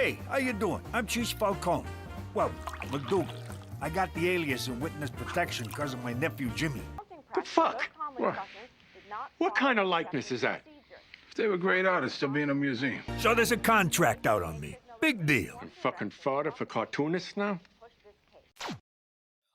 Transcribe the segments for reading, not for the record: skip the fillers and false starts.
Hey, how you doing? I'm Chief Falcone. Well, McDougal. I got the alias in witness protection because of my nephew Jimmy. The fuck? What kind of likeness is that? If they were great artists, they'll be in a museum. So there's a contract out on me. Big deal. I'm fucking fodder for cartoonists now?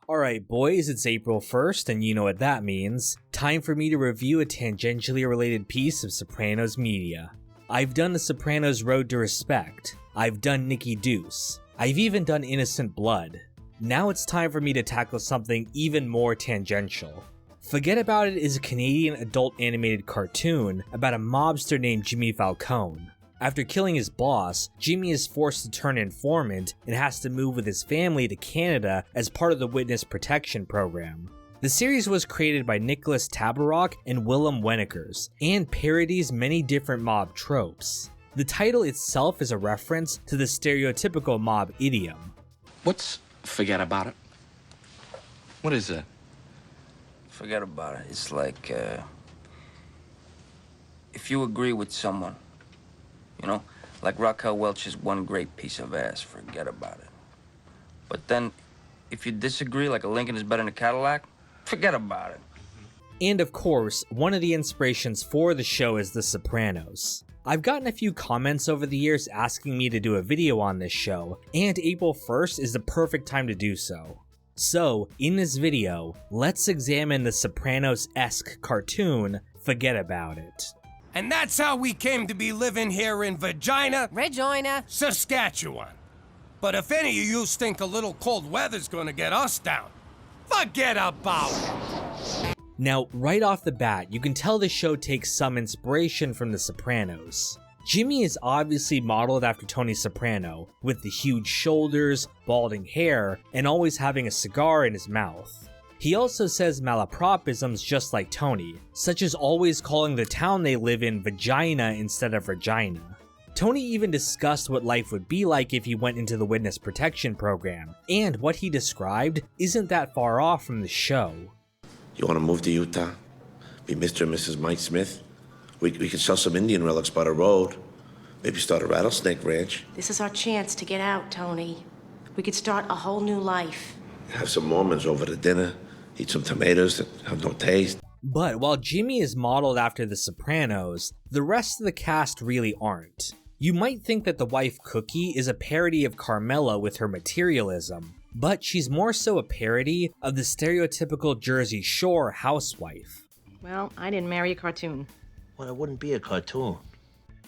Alright boys, it's April 1st and you know what that means. Time for me to review a tangentially related piece of Sopranos media. I've done The Sopranos Road to Respect. I've done Nicky Deuce. I've even done Innocent Blood. Now it's time for me to tackle something even more tangential. Fugget About It is a Canadian adult animated cartoon about a mobster named Jimmy Falcone. After killing his boss, Jimmy is forced to turn informant and has to move with his family to Canada as part of the Witness Protection Program. The series was created by Nicholas Tabarrok and Willem Wenickers, and parodies many different mob tropes. The title itself is a reference to the stereotypical mob idiom. What's forget about it? What is that? Forget about it. It's like, if you agree with someone, you know, like Raquel Welch's One Great Piece of Ass, forget about it. But then, if you disagree, like a Lincoln is better than a Cadillac, forget about it. And of course, one of the inspirations for the show is The Sopranos. I've gotten a few comments over the years asking me to do a video on this show, and April 1st is the perfect time to do so. So, in this video, let's examine the Sopranos-esque cartoon, Fugget About It. And that's how we came to be living here in Regina, Saskatchewan. But if any of you think a little cold weather's gonna get us down, forget about it. Now, right off the bat, you can tell the show takes some inspiration from The Sopranos. Jimmy is obviously modeled after Tony Soprano, with the huge shoulders, balding hair, and always having a cigar in his mouth. He also says malapropisms just like Tony, such as always calling the town they live in Vagina instead of Regina. Tony even discussed what life would be like if he went into the Witness Protection Program, and what he described isn't that far off from the show. You want to move to Utah? Be Mr. and Mrs. Mike Smith? We could sell some Indian relics by the road. Maybe start a rattlesnake ranch. this is our chance to get out, Tony. We could start a whole new life. Have some Mormons over to dinner. Eat some tomatoes that have no taste. But while Jimmy is modeled after The Sopranos, the rest of the cast really aren't. You might think that the wife Cookie is a parody of Carmela with her materialism, but she's more so a parody of the stereotypical Jersey Shore housewife. Well, I didn't marry a cartoon. Well, it wouldn't be a cartoon.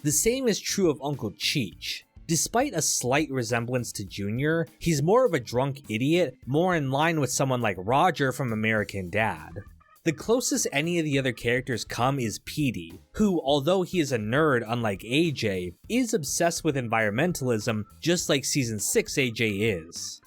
The same is true of Uncle Cheech. Despite a slight resemblance to Junior, he's more of a drunk idiot, more in line with someone like Roger from American Dad. The closest any of the other characters come is Petey, who, although he is a nerd unlike AJ, is obsessed with environmentalism just like Season 6 AJ is.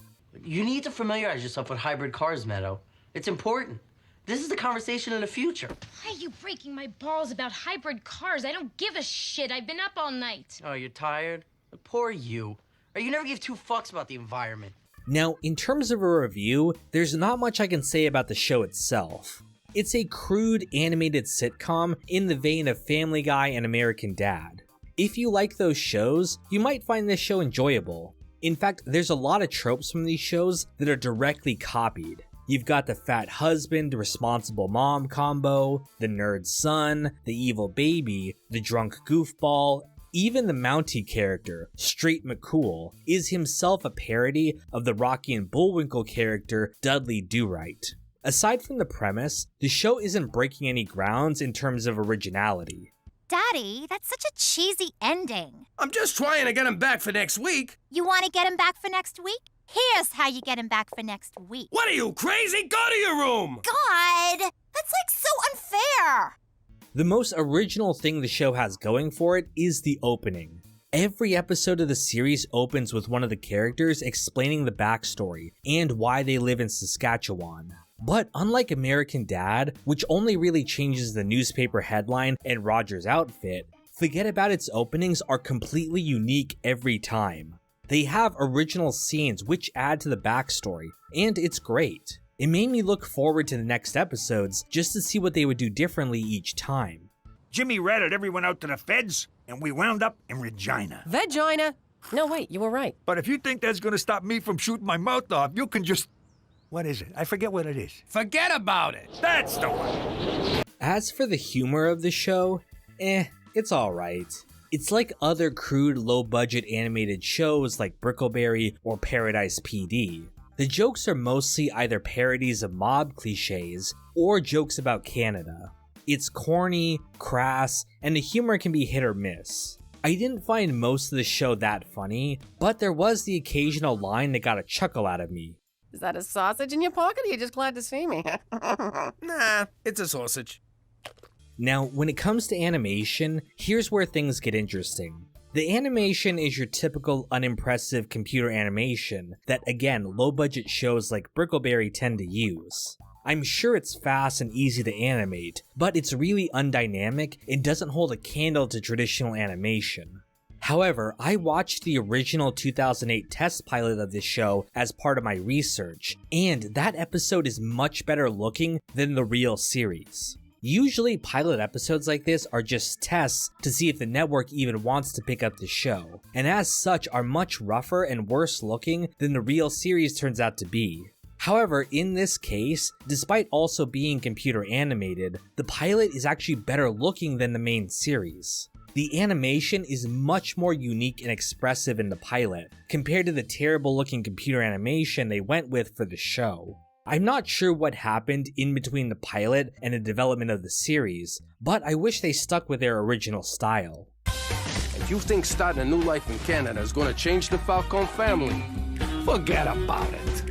You need to familiarize yourself with hybrid cars, Meadow. It's important. This is the conversation of the future. Why are you breaking my balls about hybrid cars? I don't give a shit. I've been up all night. Oh, you're tired? Poor you. Or you never give two fucks about the environment. Now, in terms of a review, there's not much I can say about the show itself. It's a crude animated sitcom in the vein of Family Guy and American Dad. If you like those shows, you might find this show enjoyable. In fact, there's a lot of tropes from these shows that are directly copied. You've got the fat husband, responsible mom combo, the nerd son, the evil baby, the drunk goofball. Even the Mountie character, Straight McCool, is himself a parody of the Rocky and Bullwinkle character Dudley Do-Right. Aside from the premise, the show isn't breaking any grounds in terms of originality. Daddy, that's such a cheesy ending. I'm just trying to get him back for next week. You want to get him back for next week? Here's how you get him back for next week. What are you, crazy? Go to your room! God, that's like so unfair. The most original thing the show has going for it is the opening. Every episode of the series opens with one of the characters explaining the backstory and why they live in Saskatchewan. But unlike American Dad, which only really changes the newspaper headline and Roger's outfit, Fugget About It's openings are completely unique every time. They have original scenes which add to the backstory, and it's great. It made me look forward to the next episodes just to see what they would do differently each time. Jimmy ratted everyone out to the feds, and we wound up in Regina. Vagina. No, wait, you were right. But if you think that's gonna stop me from shooting my mouth off, you can just... What is it? I forget what it is. Forget about it. That's the one! As for the humor of the show, it's alright. It's like other crude, low-budget animated shows like Brickleberry or Paradise PD. The jokes are mostly either parodies of mob cliches or jokes about Canada. It's corny, crass, and the humor can be hit or miss. I didn't find most of the show that funny, but there was the occasional line that got a chuckle out of me. Is that a sausage in your pocket, or are you just glad to see me? Nah, it's a sausage. Now, when it comes to animation, here's where things get interesting. The animation is your typical unimpressive computer animation that, again, low-budget shows like Brickleberry tend to use. I'm sure it's fast and easy to animate, but it's really undynamic and doesn't hold a candle to traditional animation. However, I watched the original 2008 test pilot of this show as part of my research, and that episode is much better looking than the real series. Usually pilot episodes like this are just tests to see if the network even wants to pick up the show, and as such are much rougher and worse looking than the real series turns out to be. However, in this case, despite also being computer animated, the pilot is actually better looking than the main series. The animation is much more unique and expressive in the pilot, compared to the terrible looking computer animation they went with for the show. I'm not sure what happened in between the pilot and the development of the series, but I wish they stuck with their original style. If you think starting a new life in Canada is gonna change the Falcone family, forget about it.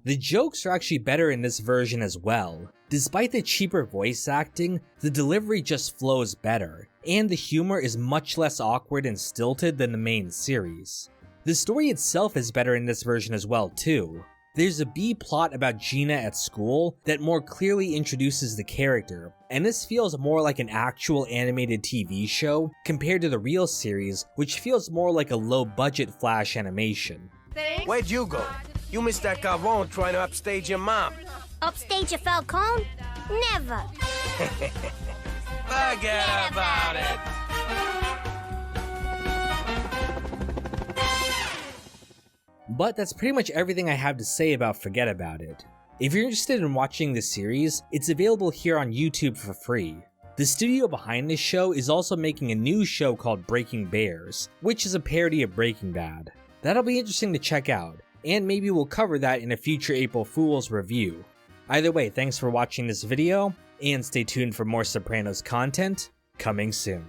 The jokes are actually better in this version as well. Despite the cheaper voice acting, the delivery just flows better, and the humor is much less awkward and stilted than the main series. The story itself is better in this version as well too. There's a B-plot about Gina at school that more clearly introduces the character, and this feels more like an actual animated TV show compared to the real series, which feels more like a low-budget flash animation. Thanks. Where'd you go? You missed that Gavone trying to upstage your mom. Upstage a Falcone? Never. Forget about it. But that's pretty much everything I have to say about Forget About It. If you're interested in watching this series, it's available here on YouTube for free. The studio behind this show is also making a new show called Breaking Bears, which is a parody of Breaking Bad. That'll be interesting to check out, and maybe we'll cover that in a future April Fool's review. Either way, thanks for watching this video, and stay tuned for more Sopranos content coming soon.